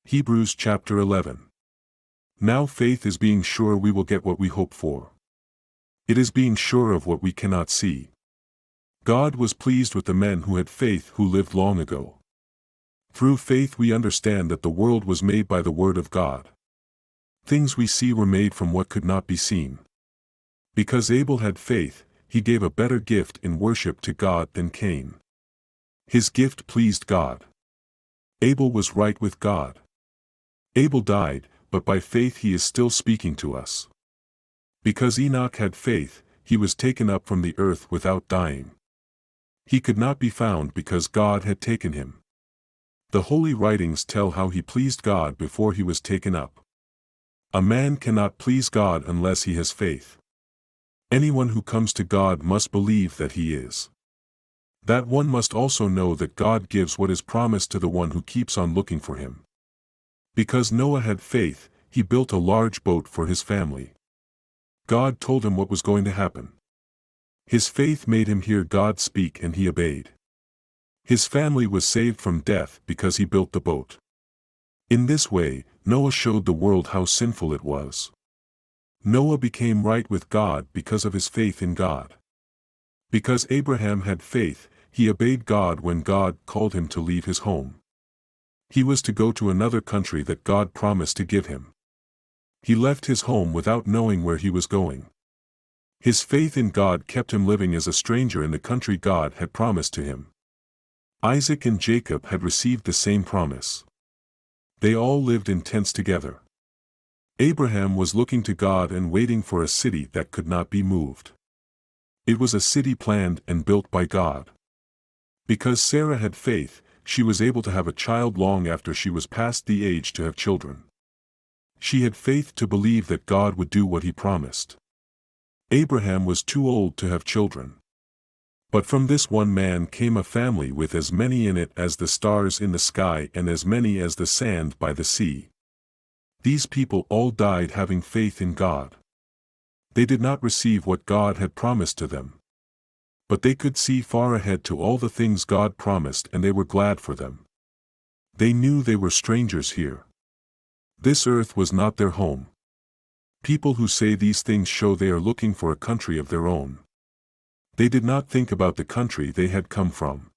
Hebrews chapter 11. Now faith is being sure we will get what we hope for. It is being sure of what we cannot see. God was pleased with the men who had faith who lived long ago. Through faith we understand that the world was made by the word of God. Things we see were made from what could not be seen. Because Abel had faith, he gave a better gift in worship to God than Cain. His gift pleased God. Abel was right with God. Abel died, but by faith he is still speaking to us. Because Enoch had faith, he was taken up from the earth without dying. He could not be found because God had taken him. The holy writings tell how he pleased God before he was taken up. A man cannot please God unless he has faith. Anyone who comes to God must believe that he is. That one must also know that God gives what is promised to the one who keeps on looking for him. Because Noah had faith, he built a large boat for his family. God told him what was going to happen. His faith made him hear God speak and he obeyed. His family was saved from death because he built the boat. In this way, Noah showed the world how sinful it was. Noah became right with God because of his faith in God. Because Abraham had faith, he obeyed God when God called him to leave his home. He was to go to another country that God promised to give him. He left his home without knowing where he was going. His faith in God kept him living as a stranger in the country God had promised to him. Isaac and Jacob had received the same promise. They all lived in tents together. Abraham was looking to God and waiting for a city that could not be moved. It was a city planned and built by God. Because Sarah had faith, she was able to have a child long after she was past the age to have children. She had faith to believe that God would do what he promised. Abraham was too old to have children. But from this one man came a family with as many in it as the stars in the sky and as many as the sand by the sea. These people all died having faith in God. They did not receive what God had promised to them. But they could see far ahead to all the things God promised and they were glad for them. They knew they were strangers here. This earth was not their home. People who say these things show they are looking for a country of their own. They did not think about the country they had come from.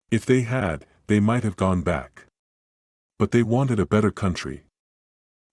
If they had, they might have gone back. But they wanted a better country.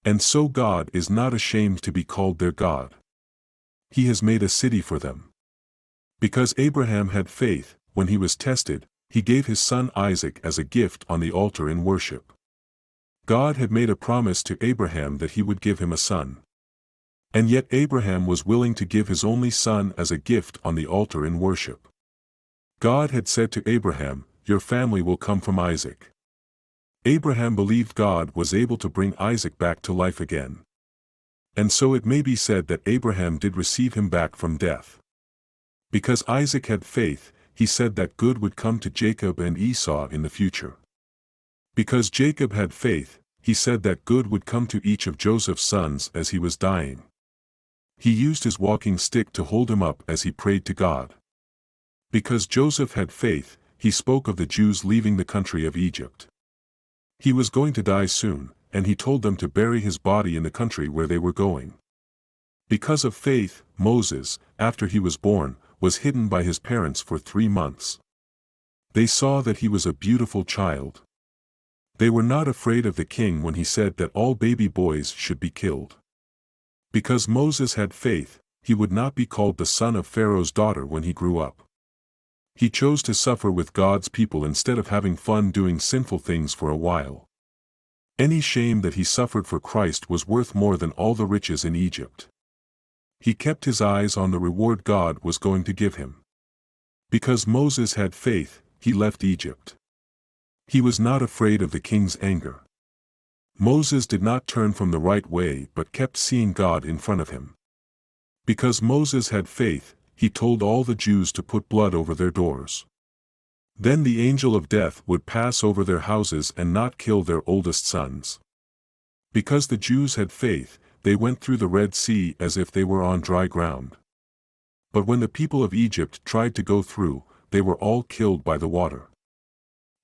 And so God is not ashamed to be called their God. He has made a city for them. Because Abraham had faith, when he was tested, he gave his son Isaac as a gift on the altar in worship. God had made a promise to Abraham that he would give him a son. And yet Abraham was willing to give his only son as a gift on the altar in worship. God had said to Abraham, "Your family will come from Isaac." Abraham believed God was able to bring Isaac back to life again. And so it may be said that Abraham did receive him back from death. Because Isaac had faith, he said that good would come to Jacob and Esau in the future. Because Jacob had faith, he said that good would come to each of Joseph's sons as he was dying. He used his walking stick to hold him up as he prayed to God. Because Joseph had faith, he spoke of the Jews leaving the country of Egypt. He was going to die soon, and he told them to bury his body in the country where they were going. Because of faith, Moses, after he was born, was hidden by his parents for 3 months. They saw that he was a beautiful child. They were not afraid of the king when he said that all baby boys should be killed. Because Moses had faith, he would not be called the son of Pharaoh's daughter when he grew up. He chose to suffer with God's people instead of having fun doing sinful things for a while. Any shame that he suffered for Christ was worth more than all the riches in Egypt. He kept his eyes on the reward God was going to give him. Because Moses had faith, he left Egypt. He was not afraid of the king's anger. Moses did not turn from the right way but kept seeing God in front of him. Because Moses had faith, he told all the Jews to put blood over their doors. Then the angel of death would pass over their houses and not kill their oldest sons. Because the Jews had faith, they went through the Red Sea as if they were on dry ground. But when the people of Egypt tried to go through, they were all killed by the water.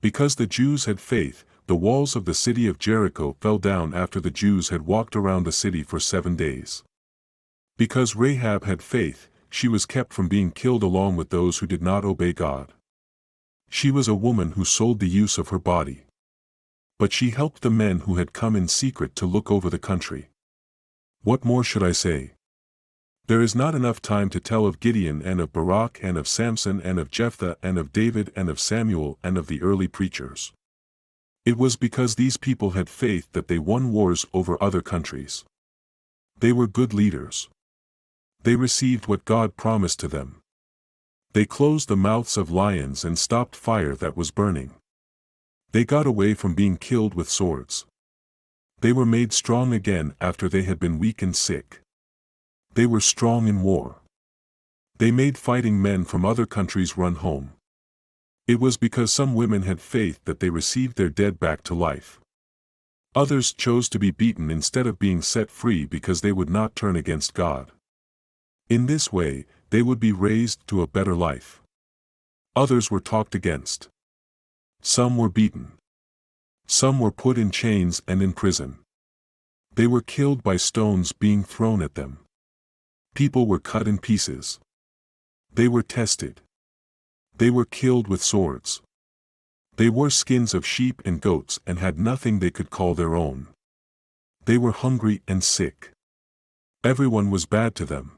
Because the Jews had faith, the walls of the city of Jericho fell down after the Jews had walked around the city for 7 days. Because Rahab had faith, she was kept from being killed along with those who did not obey God. She was a woman who sold the use of her body. But she helped the men who had come in secret to look over the country. What more should I say? There is not enough time to tell of Gideon and of Barak and of Samson and of Jephthah and of David and of Samuel and of the early preachers. It was because these people had faith that they won wars over other countries. They were good leaders. They received what God promised to them. They closed the mouths of lions and stopped fire that was burning. They got away from being killed with swords. They were made strong again after they had been weak and sick. They were strong in war. They made fighting men from other countries run home. It was because some women had faith that they received their dead back to life. Others chose to be beaten instead of being set free because they would not turn against God. In this way, they would be raised to a better life. Others were talked against. Some were beaten. Some were put in chains and in prison. They were killed by stones being thrown at them. People were cut in pieces. They were tested. They were killed with swords. They wore skins of sheep and goats and had nothing they could call their own. They were hungry and sick. Everyone was bad to them.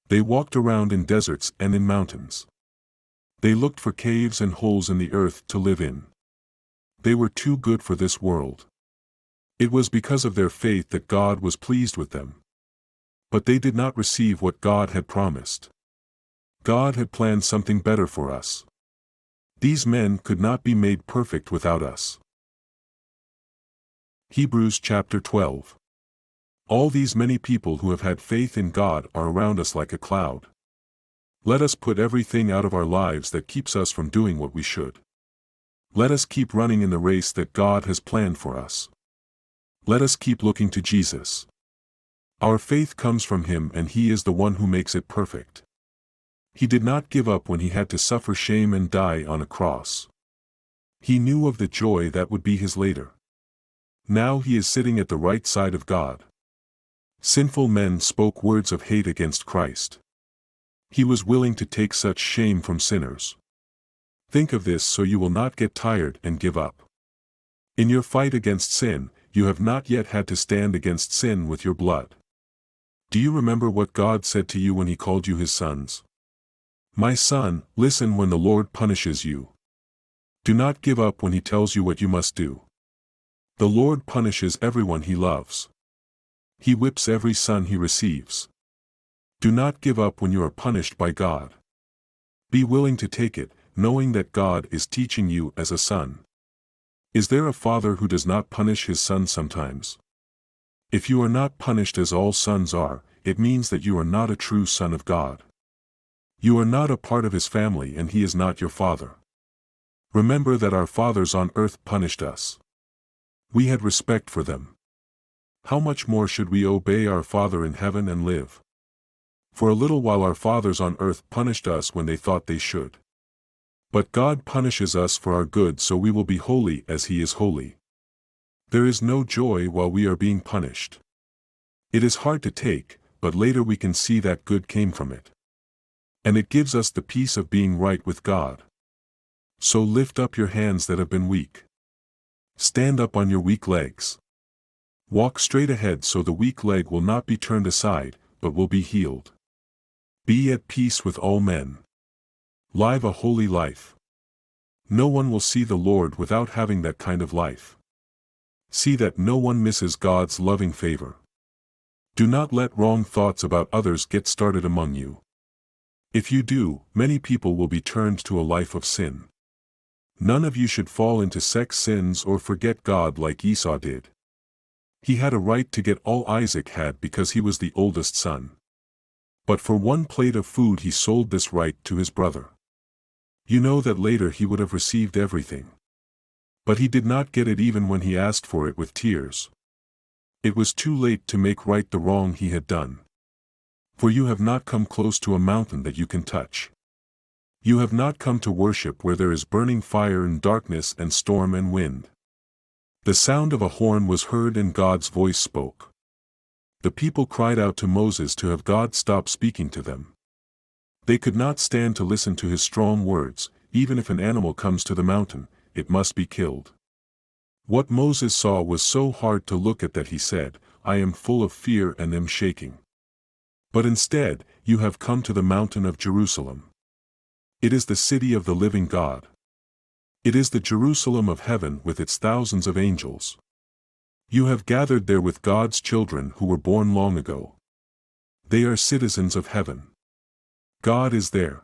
They walked around in deserts and in mountains. They looked for caves and holes in the earth to live in. They were too good for this world. It was because of their faith that God was pleased with them. But they did not receive what God had promised. God had planned something better for us. These men could not be made perfect without us. Hebrews chapter 12. All these many people who have had faith in God are around us like a cloud. Let us put everything out of our lives that keeps us from doing what we should. Let us keep running in the race that God has planned for us. Let us keep looking to Jesus. Our faith comes from Him and He is the one who makes it perfect. He did not give up when He had to suffer shame and die on a cross. He knew of the joy that would be His later. Now He is sitting at the right side of God. Sinful men spoke words of hate against Christ. He was willing to take such shame from sinners. Think of this so you will not get tired and give up. In your fight against sin, you have not yet had to stand against sin with your blood. Do you remember what God said to you when He called you His sons? My son, listen when the Lord punishes you. Do not give up when He tells you what you must do. The Lord punishes everyone He loves. He whips every son He receives. Do not give up when you are punished by God. Be willing to take it, knowing that God is teaching you as a son. Is there a father who does not punish his son sometimes? If you are not punished as all sons are, it means that you are not a true son of God. You are not a part of His family and He is not your father. Remember that our fathers on earth punished us. We had respect for them. How much more should we obey our Father in heaven and live? For a little while our fathers on earth punished us when they thought they should. But God punishes us for our good so we will be holy as He is holy. There is no joy while we are being punished. It is hard to take, but later we can see that good came from it. And it gives us the peace of being right with God. So lift up your hands that have been weak. Stand up on your weak legs. Walk straight ahead so the weak leg will not be turned aside, but will be healed. Be at peace with all men. Live a holy life. No one will see the Lord without having that kind of life. See that no one misses God's loving favor. Do not let wrong thoughts about others get started among you. If you do, many people will be turned to a life of sin. None of you should fall into sex sins or forget God like Esau did. He had a right to get all Isaac had because he was the oldest son. But for one plate of food he sold this right to his brother. You know that later he would have received everything. But he did not get it even when he asked for it with tears. It was too late to make right the wrong he had done. For you have not come close to a mountain that you can touch. You have not come to worship where there is burning fire and darkness and storm and wind. The sound of a horn was heard and God's voice spoke. The people cried out to Moses to have God stop speaking to them. They could not stand to listen to his strong words. Even if an animal comes to the mountain, it must be killed. What Moses saw was so hard to look at that he said, I am full of fear and am shaking. But instead, you have come to the mountain of Jerusalem. It is the city of the living God. It is the Jerusalem of heaven with its thousands of angels. You have gathered there with God's children who were born long ago. They are citizens of heaven. God is there.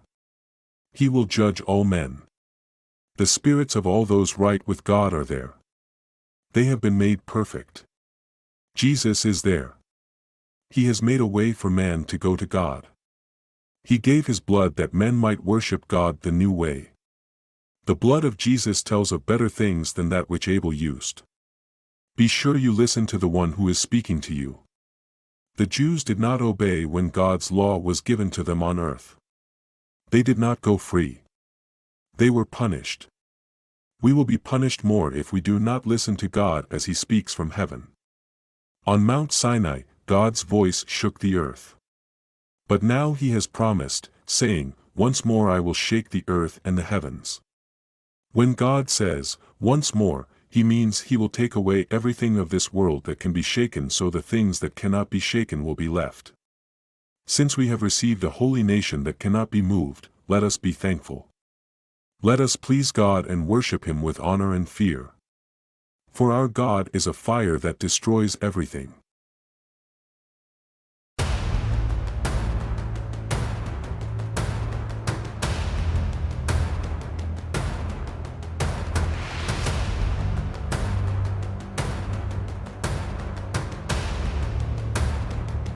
He will judge all men. The spirits of all those right with God are there. They have been made perfect. Jesus is there. He has made a way for man to go to God. He gave his blood that men might worship God the new way. The blood of Jesus tells of better things than that which Abel used. Be sure you listen to the one who is speaking to you. The Jews did not obey when God's law was given to them on earth. They did not go free. They were punished. We will be punished more if we do not listen to God as he speaks from heaven. On Mount Sinai, God's voice shook the earth. But now he has promised, saying, once more I will shake the earth and the heavens. When God says, once more, he means he will take away everything of this world that can be shaken, so the things that cannot be shaken will be left. Since we have received a holy nation that cannot be moved, let us be thankful. Let us please God and worship him with honor and fear. For our God is a fire that destroys everything.